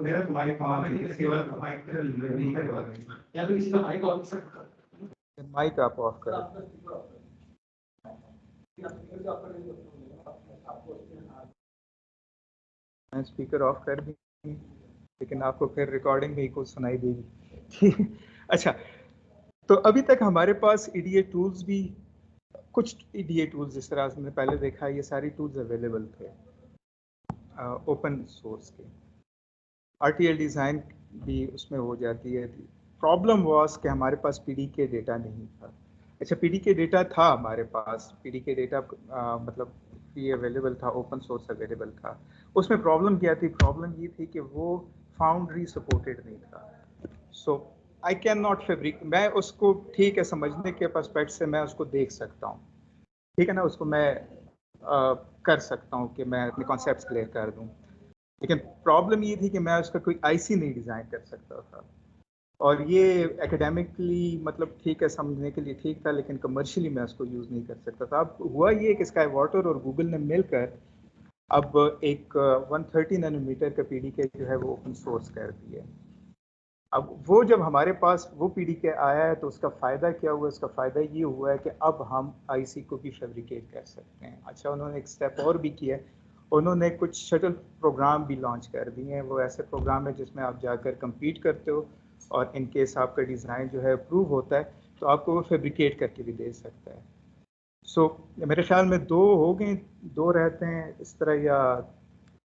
मेरा तुम्हारी कमाई की सेवा कमाई कर नहीं करवा रही या तो इसका माइक ऑफ कर माइक आप ऑफ करें। मैं स्पीकर ऑफ कर दी लेकिन आपको फिर रिकॉर्डिंग भी कुछ सुनाई देगी। ठीक, अच्छा, तो अभी तक हमारे पास ईडीए टूल्स भी, कुछ ईडीए टूल्स जिस तरह से मैंने पहले देखा, ये सारी टूल्स अवेलेबल थे ओपन सोर्स के। आरटीएल डिज़ाइन भी उसमें हो जाती है। प्रॉब्लम वॉज कि हमारे पास पीडीके डेटा नहीं था। अच्छा, पीडीके डेटा था हमारे पास, पीडीके डेटा मतलब ये अवेलेबल था, ओपन सोर्स अवेलेबल था। उसमें प्रॉब्लम क्या थी? प्रॉब्लम ये थी कि वो फाउंड्री सपोर्टेड नहीं था। सो आई कैन नॉट फैब्रिक, मैं उसको ठीक है समझने के पर्सपेक्ट से मैं उसको देख सकता हूँ, ठीक है ना, उसको मैं कर सकता हूँ कि मैं अपने कॉन्सेप्ट क्लियर कर दूँ। लेकिन प्रॉब्लम ये थी कि मैं उसका कोई आईसी नहीं डिज़ाइन कर सकता था, और ये एकेडमिकली मतलब ठीक है समझने के लिए ठीक था, लेकिन कमर्शियली मैं उसको यूज़ नहीं कर सकता था। अब हुआ ये कि स्काई वाटर और गूगल ने मिलकर अब एक 130 नैनोमीटर का पीडीके जो है वो ओपन सोर्स कर दिया। अब वो जब हमारे पास वो पीडीके आया है तो उसका फ़ायदा क्या हुआ? उसका फ़ायदा ये हुआ है कि अब हम आईसी को भी फैब्रिकेट कर सकते हैं। अच्छा, उन्होंने एक स्टेप और भी किया है, उन्होंने कुछ शटल प्रोग्राम भी लॉन्च कर दिए हैं। वो ऐसे प्रोग्राम है जिसमें आप जाकर compete करते हो, और इन केस आपका डिज़ाइन जो है अप्रूव होता है तो आपको वो फैब्रिकेट करके भी दे सकता है। सो मेरे ख्याल में 2 हो गए, 2 रहते हैं इस तरह, या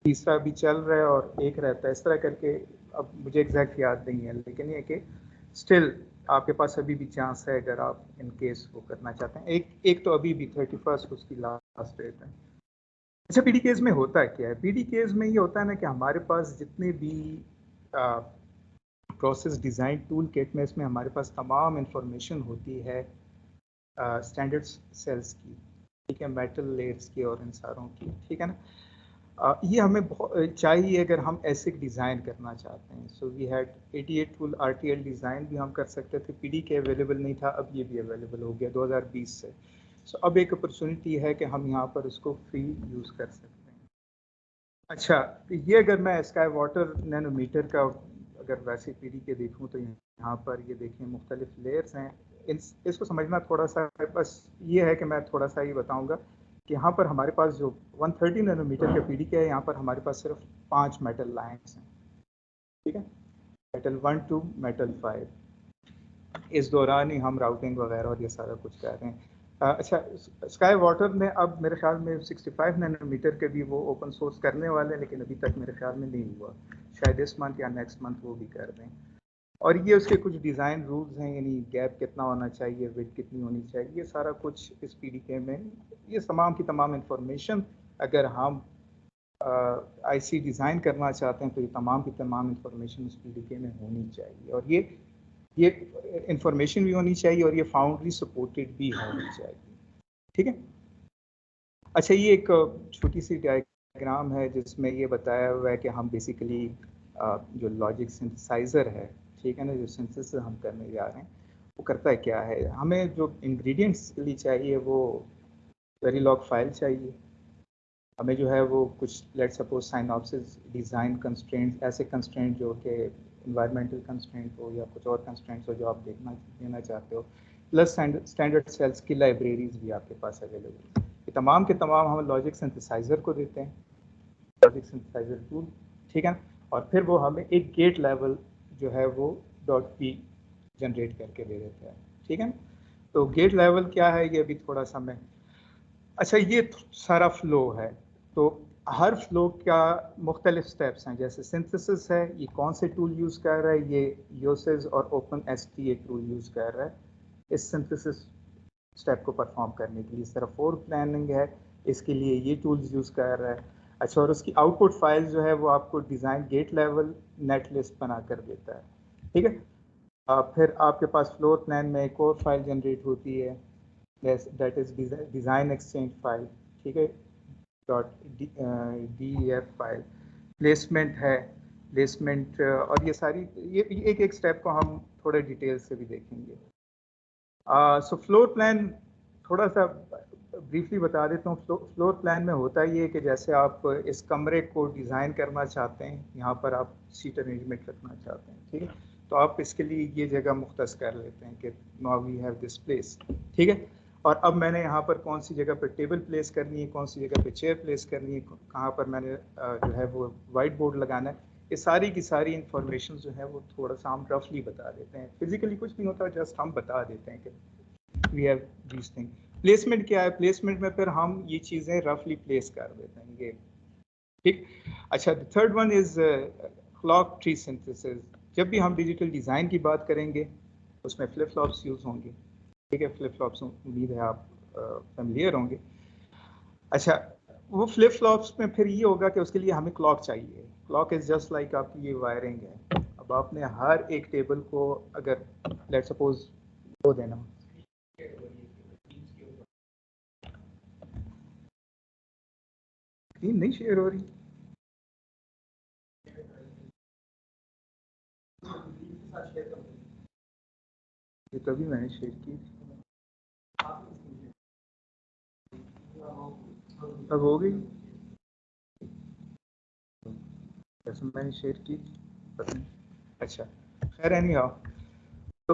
तीसरा भी चल रहा है और एक रहता है इस तरह करके। अब मुझे एग्जैक्ट याद नहीं है, लेकिन ये कि स्टिल आपके पास अभी भी चांस है अगर आप इन केस वो करना चाहते हैं। एक तो अभी भी 31 उसकी लास्ट डेट है। अच्छा, पीडीकेज में होता क्या है? पीडीकेज में ये होता है ना कि हमारे पास जितने भी प्रोसेस डिज़ाइन टूल किट में, इसमें हमारे पास तमाम इंफॉर्मेशन होती है स्टैंडर्ड सेल्स की, ठीक है, मेटल लेयर्स की और इन सारों की, ठीक है ना। ये हमें चाहिए अगर हम ऐसे डिज़ाइन करना चाहते हैं। So we had 88 tool RTL design भी हम कर सकते थे, पीडीके अवेलेबल नहीं था, अब ये भी अवेलेबल हो गया 2020 से। सो अब एक अपॉर्चुनिटी है कि हम यहाँ पर उसको फ्री यूज़ कर सकते हैं। अच्छा, ये अगर मैं स्काई वाटर नैनोमीटर का अगर वैसे पीडीके देखूँ तो यहाँ पर ये देखें मुख्तलिफ लेयर्स हैं। इसको समझना थोड़ा सा, बस ये है कि मैं थोड़ा सा ये बताऊँगा कि यहाँ पर हमारे पास जो 130 नैनोमीटर का पीडीके है, यहाँ पर हमारे पास सिर्फ 5 मेटल लाइन्स हैं, ठीक है, मेटल 1 to मेटल 5। इस दौरान ही हम राउटिंग वगैरह और ये सारा कुछ कर रहे हैं। अच्छा, स्काई वाटर में अब मेरे ख्याल में 65 नैनोमीटर के भी वो ओपन सोर्स करने वाले हैं, लेकिन अभी तक मेरे ख्याल में नहीं हुआ। शायद इस मंथ या नेक्स्ट मंथ वो भी कर दें। और ये उसके कुछ डिज़ाइन रूल्स हैं, यानी गैप कितना होना चाहिए, विड्थ कितनी होनी चाहिए, ये सारा कुछ इस पीडीके में, ये तमाम की तमाम इंफॉर्मेशन अगर हम आईसी डिज़ाइन करना चाहते हैं तो ये तमाम की तमाम इंफॉर्मेशन इस पीडीके में होनी चाहिए, और ये इंफॉर्मेशन भी होनी चाहिए और ये फाउंड्री सपोर्टेड भी होनी चाहिए, ठीक है। अच्छा, ये एक छोटी सी डायग्राम है जिसमें ये बताया हुआ है कि हम बेसिकली जो लॉजिक सिंथेसाइज़र है, ठीक है ना, जो सिंथेसिस हम करने जा रहे हैं वो करता है क्या है। हमें जो इंग्रेडिएंट्स के लिए चाहिए वो वेरीलॉग फाइल चाहिए, हमें जो है वो कुछ let suppose synopsis design constraints, ऐसे कंस्ट्रेंट जो कि इन्वायरमेंटल कंस्ट्रेंट हो या कुछ और कंस्ट्रेंट्स हो जो आप देना चाहते हो, प्लस स्टैंडर्ड सेल्स की लाइब्रेरीज भी आपके पास अवेलेबल है। ये तमाम के तमाम हम लॉजिक सिंथेसाइज़र को देते हैं, लॉजिक सिंथेसाइज़र टूल, ठीक है, और फिर वो हमें एक गेट लेवल जो है वो .p जनरेट करके दे देता है, ठीक है। तो गेट लेवल क्या है ये अभी थोड़ा सा मैं, अच्छा, ये सारा फ्लो है। तो हर फ्लो का मुख्तलिफ स्टेप्स हैं, जैसे सिंथेसिस है, ये कौन से टूल यूज़ कर रहा है, ये योसेस और ओपन एसटीए टूल यूज़ कर रहा है इस सिंथेसिस स्टेप को परफॉर्म करने के लिए। इस तरह फोर प्लानिंग है, इसके लिए ये टूल्स यूज़ कर रहा है। अच्छा, और उसकी आउटपुट फाइल जो है वो आपको design gate level net list बना कर देता है, ठीक है। फिर आपके पास फ्लोर प्लान में एक और फाइल जनरेट होती है, that is design exchange file, ठीक है, .def फाइल। प्लेसमेंट है, प्लेसमेंट, और ये सारी ये एक एक स्टेप को हम थोड़े डिटेल से भी देखेंगे। सो फ्लोर प्लान थोड़ा सा ब्रीफली बता देता हूँ। फ्लोर प्लान में होता ये है कि जैसे आप इस कमरे को डिज़ाइन करना चाहते हैं, यहाँ पर आप सीट अरेंजमेंट रखना चाहते हैं, ठीक है, तो आप इसके लिए ये जगह मुख्तस कर लेते हैं कि now we have this place, ठीक है। और अब मैंने यहाँ पर कौन सी जगह पर टेबल प्लेस करनी है, कौन सी जगह पर चेयर प्लेस करनी है, कहाँ पर मैंने जो है वो वाइट बोर्ड लगाना है, ये सारी की सारी इंफॉर्मेशन जो है वो थोड़ा सा हम रफली बता देते हैं। फिजिकली कुछ नहीं होता, जस्ट हम बता देते हैं कि we have this thing. Placement क्या है, प्लेसमेंट में फिर हम ये चीज़ें रफली प्लेस कर देते हैं ये, ठीक। अच्छा, third one is clock tree synthesis. जब भी हम डिजिटल डिज़ाइन की बात करेंगे उसमें फ्लिप फ्लॉप्स यूज़ होंगे, ठीक है, फ्लिप फ्लॉप्स उम्मीद है आप फेमिलियर होंगे। अच्छा, वो फ्लिप फ्लॉप्स में फिर ये होगा कि उसके लिए हमें क्लॉक चाहिए। क्लॉक इज़ जस्ट लाइक आपकी ये वायरिंग है। अब आपने हर एक टेबल को अगर लेट्स सपोज दो देना, स्क्रीन नहीं शेयर हो रही, ये तभी मैंने शेयर की, अब हो गई जैसे मैंने शेयर की, पता नहीं। अच्छा, खैर एनी हाउ, तो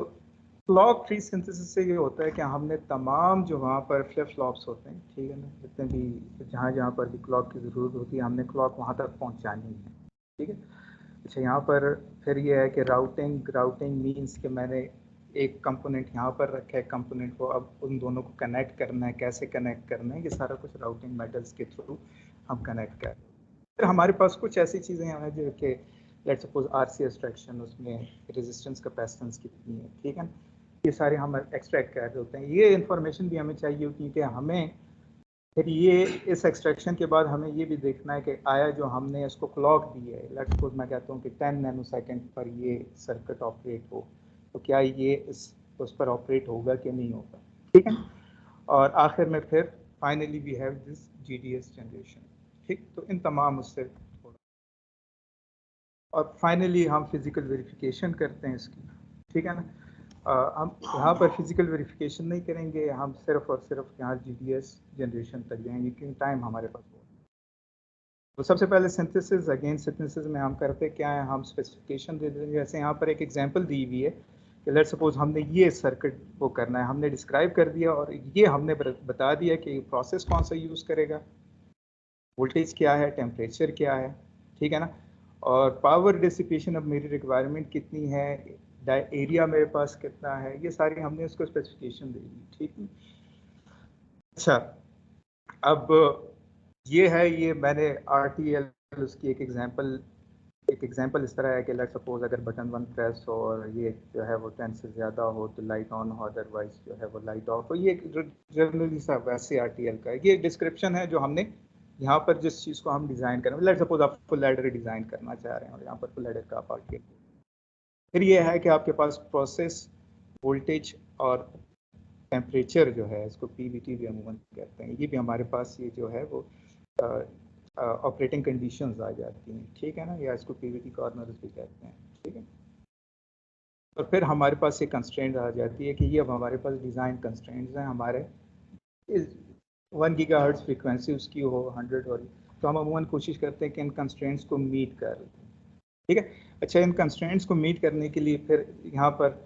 क्लॉक ट्री सिंथेसिस से ये होता है कि हमने तमाम जो वहाँ पर फ्लिप फ्लॉप्स होते हैं, ठीक है ना, जितने भी जहाँ जहाँ पर भी क्लॉक की ज़रूरत होती है हमने क्लॉक वहाँ तक पहुँचानी है, ठीक है। अच्छा, यहाँ पर फिर ये है कि राउटिंग राउटिंग मीन्स कि मैंने एक कंपोनेंट यहाँ पर रखा है, कंपोनेंट को अब उन दोनों को कनेक्ट करना है, कैसे कनेक्ट करना है, ये सारा कुछ राउटिंग मेथड्स के थ्रू हम कनेक्ट कर रहे हैं। फिर हमारे पास कुछ ऐसी चीज़ें हैं जो कि लेट्स सपोज आरसी एक्सट्रैक्शन, उसमें रेजिस्टेंस कैपेसिटेंस कितनी है, ठीक है, ये सारे हम एक्सट्रैक्ट कर रहे होते हैं। ये इन्फॉर्मेशन भी हमें चाहिए होती है कि हमें फिर ये इस एक्सट्रैक्शन के बाद हमें ये भी देखना है कि आया जो हमने इसको क्लॉक दी है, लेट्स सपोज मैं कहता हूँ कि 10 नैनोसेकंड पर ये सर्किट ऑपरेट हो, तो क्या ये उस पर ऑपरेट होगा कि नहीं होगा, ठीक है। और आखिर में फिर finally we have this GDS generation, ठीक। तो इन तमाम उससे थोड़ा, और फाइनली हम फिजिकल वेरिफिकेशन करते हैं इसकी, ठीक है ना। हम यहाँ पर फिजिकल वेरिफिकेशन नहीं करेंगे, हम सिर्फ और सिर्फ यहाँ जीडीएस जनरेशन तक जाएंगे क्योंकि टाइम हमारे पास हो। तो सबसे पहले सिंथेसिस, अगेन सिंथेसिस में हम करते क्या है, हम स्पेसिफिकेशन दे देंगे। जैसे यहाँ पर एक एग्जांपल दी हुई है कि लेट्स सपोज हमने ये सर्किट वो करना है, हमने डिस्क्राइब कर दिया और ये हमने बता दिया कि प्रोसेस कौन सा यूज़ करेगा, वोल्टेज क्या है, टेम्परेचर क्या है, ठीक है ना, और पावर डिसिपेशन अब मेरी रिक्वायरमेंट कितनी है, एरिया मेरे पास कितना है, ये सारी हमने उसको स्पेसिफिकेशन दे दी, ठीक है। अच्छा, अब ये है, ये मैंने RTL उसकी एक एग्जांपल इस तरह है कि लेट्स सपोज अगर बटन 1 प्रेस हो और ये जो है वो 10 से ज़्यादा हो तो लाइट ऑन हो, अदरवाइज जो है वो लाइट ऑफ हो। ये जनरली सा वैसे RTL का है, ये डिस्क्रिप्शन है जो हमने यहाँ पर जिस चीज़ को हम डिज़ाइन करें। लेट्स सपोज आप फुल एडर डिज़ाइन करना चाह रहे हैं और यहाँ पर फुल एडर का आप RTL, फिर ये है कि आपके पास प्रोसेस, वोल्टेज और टेम्परेचर जो है, इसको PVT भी अमूमन कहते हैं, ये भी हमारे पास ये जो है वो ऑपरेटिंग कंडीशंस आ जाती हैं, ठीक है ना, या इसको PVT कॉर्नर्स भी कहते हैं, ठीक है। और फिर हमारे पास ये कंस्ट्रेंट आ जाती है कि ये अब हमारे पास डिज़ाइन कंस्ट्रेंट्स हैं हमारे, इस 1 गीगाहर्ट्ज़ फ्रीक्वेंसी उसकी हो 100 हो रही, तो हम अमूमन कोशिश करते हैं कि इन कंस्ट्रेंट्स को मीट कर लें, ठीक है। अच्छा, इन कंस्ट्रेंट्स को मीट करने के लिए फिर यहाँ पर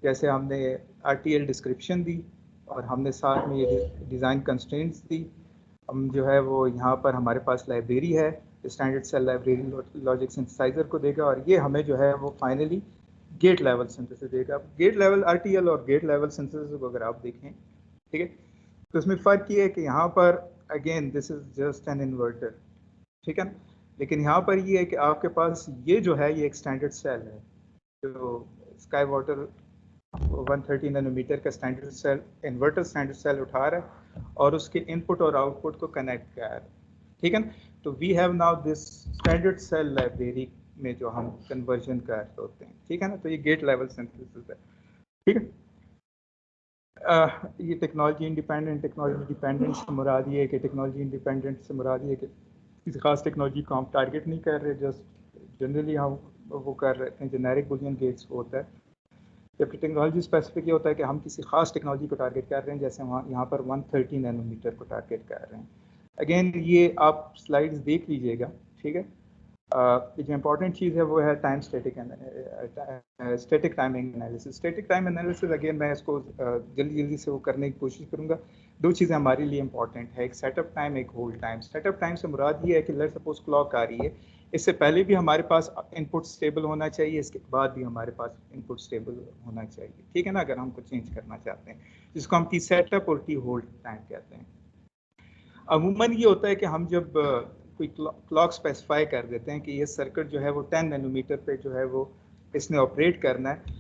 जैसे हमने RTL डिस्क्रिप्शन दी और हमने साथ में ये डिज़ाइन कंस्ट्रेंट्स दी, हम जो है वो यहाँ पर हमारे पास लाइब्रेरी है, standard cell library logic synthesizer को देगा और ये हमें जो है वो फाइनली गेट लेवल सिंथेसिस देगा। गेट लेवल RTL और गेट लेवल सिंथेसिस को अगर आप देखें, ठीक है, तो इसमें फ़र्क ये है कि यहाँ पर again this is just an inverter, ठीक है ना, लेकिन यहाँ पर ये है कि आपके पास ये जो है ये एक स्टैंडर्ड सेल है जो स्काई वाटर 130 नैनोमीटर का standard cell, inverter standard cell उठा रहा है और उसके इनपुट और आउटपुट को कनेक्ट कर रहा है, ठीक है ना। तो we have now this standard cell library में जो हम कन्वर्जन कर रहे होते हैं, ठीक है ना, तो ये गेट लेवल सिंथेसिस है, ठीक है। ये टेक्नोलॉजी डिपेंडेंट से मुराद ये है कि टेक्नोलॉजी इंडिपेंडेंट से मुराद ये है कि किसी खास टेक्नोलॉजी को हम टारगेट नहीं कर रहे, जस्ट जनरली हम वो कर रहे हैं, जेनेरिक बुलियन गेट्स होता है, जबकि टेक्नोलॉजी स्पेसिफिक ये होता है कि हम किसी खास टेक्नोलॉजी को टारगेट कर रहे हैं, जैसे वहाँ यहाँ पर 130 नैनोमीटर को टारगेट कर रहे हैं। अगेन ये आप स्लाइड्स देख लीजिएगा, ठीक है। जो इम्पोर्टेंट चीज़ है वो है time static timing analysis. Static time analysis again मैं इसको जल्दी से वो करने की कोशिश करूँगा। दो चीज़ें हमारे लिए इंपॉर्टेंट है, एक सेटअप टाइम, एक होल्ड टाइम। सेटअप टाइम से मुराद ये है कि लेट्स सपोज क्लॉक आ रही है, इससे पहले भी हमारे पास इनपुट स्टेबल होना चाहिए, इसके बाद भी हमारे पास इनपुट स्टेबल होना चाहिए, ठीक है ना, अगर हमको चेंज करना चाहते हैं, जिसको हम टी सेटअप और टी होल्ड टाइम कहते हैं। अमूमन ये होता है कि हम जब कोई क्लॉक स्पेसिफाई कर देते हैं कि ये सर्किट जो है वो 10 नैनोमीटर पे जो है वो इसने ऑपरेट करना है।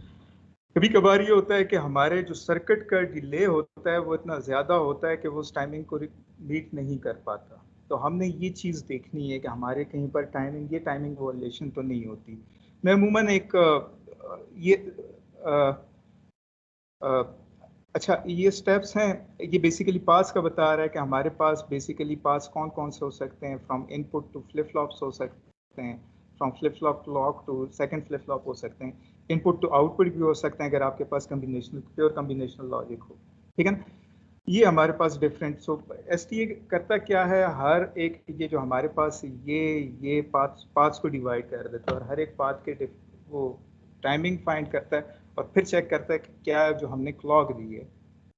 कभी कभार ये होता है कि हमारे जो सर्किट का डिले होता है वो इतना ज़्यादा होता है कि वो उस टाइमिंग को मीट नहीं कर पाता। तो हमने ये चीज़ देखनी है कि हमारे कहीं पर टाइमिंग वॉल्यूशन तो नहीं होती। मैं अमूमन एक ये अच्छा, ये स्टेप्स हैं, ये बेसिकली पास का बता रहा है कि हमारे पास बेसिकली पास कौन कौन से हो सकते हैं। From input to flip flops हो सकते हैं, from flip flop clock to second flip flop हो सकते हैं, इनपुट टू आउटपुट भी हो सकते हैं अगर आपके पास प्योर कम्बिनेशनल लॉजिक हो, ठीक है ना। ये हमारे पास डिफरेंट, सो एसटीए करता क्या है, हर एक ये जो हमारे पास ये पाथ्स को डिवाइड कर देता है और हर एक पाथ के वो टाइमिंग फाइंड करता है और फिर चेक करता है कि क्या जो हमने क्लॉक दी है,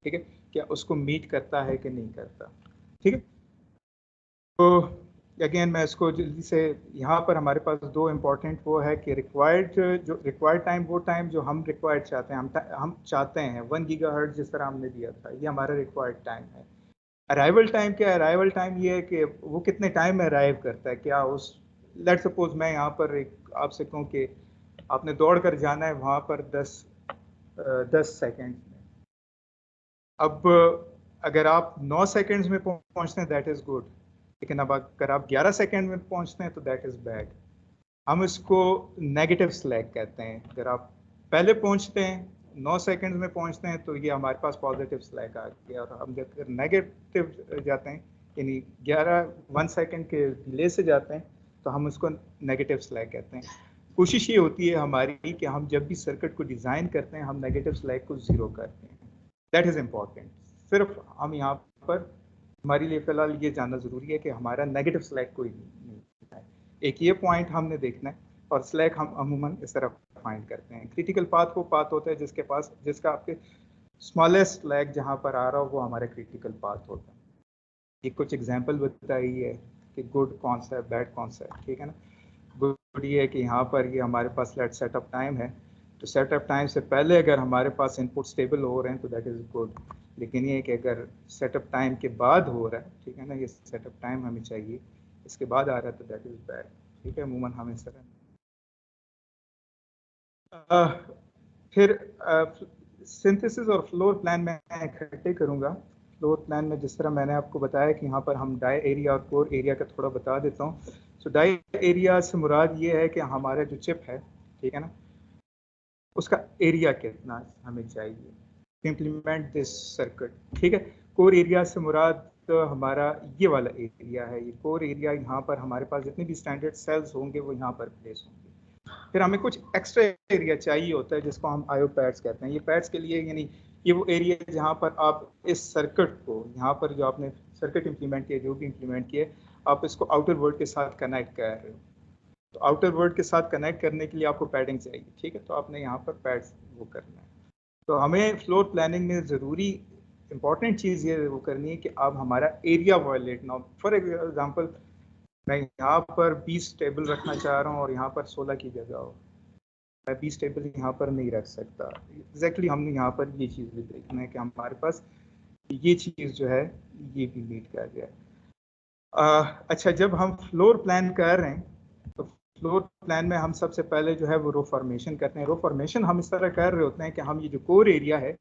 ठीक है, क्या उसको मीट करता है कि नहीं करता, ठीक है। तो अगेन मैं इसको जल्दी से, यहाँ पर हमारे पास दो इम्पॉर्टेंट वो है कि रिक्वायर्ड टाइम, वो टाइम जो हम रिक्वायर्ड चाहते हैं, हम चाहते हैं 1 गीगाहर्ट्ज़ जिस तरह हमने दिया था, ये हमारा रिक्वायर्ड टाइम है। अराइवल टाइम क्या है? अराइवल टाइम ये है कि वो कितने टाइम में अराइव करता है, क्या उस, लेट सपोज मैं यहाँ पर एक आपसे कहूँ कि आपने दौड़ कर जाना है वहाँ पर 10 सेकेंड में। अब अगर आप 9 सेकेंड्स में पहुँचते हैं दैट इज़ गुड, लेकिन अब अगर आप 11 सेकेंड में पहुँचते हैं तो दैट इज़ बैड। हम इसको नेगेटिव स्लैक कहते हैं। अगर आप पहले पहुँचते हैं 9 सेकेंड्स में पहुँचते हैं तो ये हमारे पास पॉजिटिव स्लैक आ गया, और हम जब नेगेटिव जाते हैं यानी 1 सेकेंड के डिले से जाते हैं तो हम उसको नेगेटिव स्लैक कहते हैं। कोशिश ये होती है हमारी कि हम जब भी सर्किट को डिज़ाइन करते हैं हम नेगेटिव स्लैक को ज़ीरो करते हैं, दैट इज़ इम्पॉर्टेंट। सिर्फ हम यहाँ पर हमारे लिए फ़िलहाल ये जानना ज़रूरी है कि हमारा नेगेटिव स्लैक कोई नहीं है। एक ये पॉइंट हमने देखना है, और स्लैक हम अमूमन इस तरह फाइंड करते हैं। क्रिटिकल पाथ वो पाथ होता है जिसका आपके स्मॉलेस्ट स्लैक जहाँ पर आ रहा हो वो हमारा क्रिटिकल पाथ होता है। ये कुछ एग्जांपल बताई है कि गुड कौन सा है, बैड कौन सा है, ठीक है ना। गुड ये है कि यहाँ पर ये हमारे पास लेट सेटअप टाइम है, तो सेटअप टाइम से पहले अगर हमारे पास इनपुट स्टेबल हो रहे हैं तो दैट इज़ गुड। लेकिन ये कि अगर सेटअप टाइम के बाद हो रहा है, ठीक है ना, ये सेटअप टाइम हमें चाहिए, इसके बाद आ रहा है तो दैट इज़ बैड, ठीक है। अमूमन हम इस तरह फिर सिंथेसिस और फ्लोर प्लान में इकट्ठे करूँगा। फ्लोर प्लान में जिस तरह मैंने आपको बताया कि यहाँ पर हम डाई एरिया और कोर एरिया का थोड़ा बता देता हूँ। सो डाई एरिया से मुराद ये है कि हमारा जो चिप है, ठीक है ना, उसका एरिया कितना हमें चाहिए इम्प्लीमेंट दिस सर्किट, ठीक है। कोर एरिया से मुराद तो हमारा ये वाला एरिया है, ये कोर एरिया। यहाँ पर हमारे पास जितने भी स्टैंडर्ड सेल्स होंगे वो यहाँ पर प्लेस होंगे। फिर हमें कुछ एक्स्ट्रा एरिया चाहिए होता है जिसको हम आयो पैड्स कहते हैं। ये पैड्स के लिए यानी ये वो एरिया है जहाँ पर आप इस सर्किट को, यहाँ पर जो आपने सर्किट इम्प्लीमेंट किया, जो भी इम्प्लीमेंट किए, आप इसको आउटर वर्ल्ड के साथ कनेक्ट कर रहे हो। तो आउटर वर्ल्ड के साथ कनेक्ट करने के लिए आपको पैडिंग चाहिए, ठीक है, तो आपने यहाँ पर पैड्स वो करना है। तो हमें फ्लोर प्लानिंग में ज़रूरी इंपॉर्टेंट चीज़ ये वो करनी है कि आप हमारा एरिया वायलेट ना हो। फॉर एग्जांपल मैं यहाँ पर 20 टेबल रखना चाह रहा हूँ और यहाँ पर 16 की जगह हो, मैं 20 टेबल यहाँ पर नहीं रख सकता। एग्जैक्टली हमने यहाँ पर ये चीज़ भी देखना है कि हमारे पास ये चीज़ जो है ये भी मीट कर जाए। अच्छा, जब हम फ्लोर प्लान कर रहे हैं तो फ्लोर प्लान में हम सबसे पहले जो है वो रो फॉर्मेशन करते हैं। रो फॉर्मेशन हम इस तरह कर रहे होते हैं कि हम ये जो कोर एरिया है